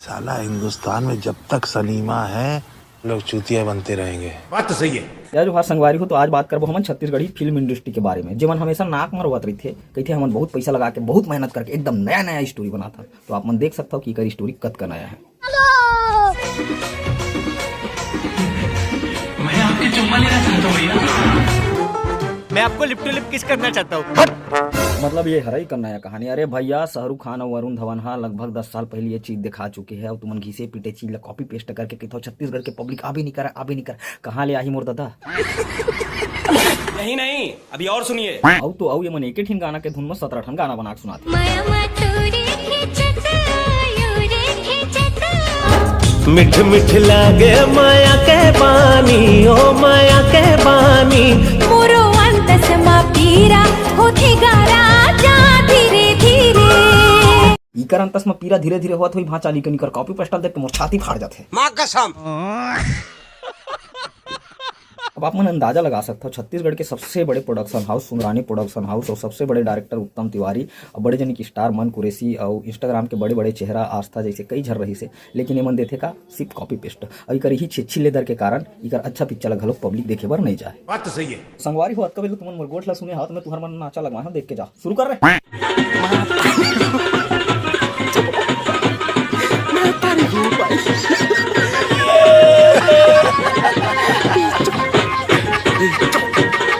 साला हिंदुस्तान में जब तक सलीमा है लोग चूतिया बनते रहेंगे। बात तो सही है। या जो संगवारी हो तो आज बात करबो हमन छत्तीसगढ़ी फिल्म इंडस्ट्री के बारे में, जेमन हमेशा नाक मरवत रही थे, कहते हमन बहुत पैसा लगा के बहुत मेहनत करके एकदम नया नया स्टोरी बनाता। तो आप मन देख सकता हो कि कर स्टोरी कद का नया है। मैं आपके चुम्मा लेना चाहता हूँ भैया। मैं आपको लिप टू लिप किस करना चाहता हूँ। मतलब ये हरई का नया कहानी। अरे भैया, शाहरुख खान और वरुण धवन लगभग 10 साल पहले ये चीज दिखा चुके हैं और तुमन घिसे पीटे चीज कॉपी पेस्ट करके कहते छत्तीसगढ़ के पब्लिक आ भी नहीं कर कहाँ ले आही मोर दादा। नहीं अभी और सुनिए। औ तो औ ये मन एक ठिन गाना के धुन में 17 ठन गाना बना के सुनाते। मिठ मिठ लागे माया के बानी, ओ माया के बानी मोरो अंतस मा पीरा होथे गारा जा धीरे धीरे। इकर अंतस में पीरा धीरे धीरे होत होई भांचा लिकन कर कॉपी पेस्टल देख के मोर छाती फाड़ जाथे। माँ कसम। अब आप मन अंदाजा लगा सकते हो छत्तीसगढ़ के सबसे बड़े production house Sundarani production house और सबसे बड़े डायरेक्टर उत्तम तिवारी और बड़े जन की स्टार मन कुरैशी और इंस्टाग्राम के बड़े बड़े चेहरा आस्था जैसे कई झर रही से, लेकिन ये मन देथे का सिर्फ कॉपी पेस्ट और इकर ही छिछी लेदर के कारण इकर अच्छा पिक्चर घलो पब्लिक देखे बर नहीं जाए। बात तो सही है। संगवारी हो कबे तुमन मोर गोठ ला सुने हाथ में तुहर मन नाचा लगवा देख के जा शुरू कर रहे।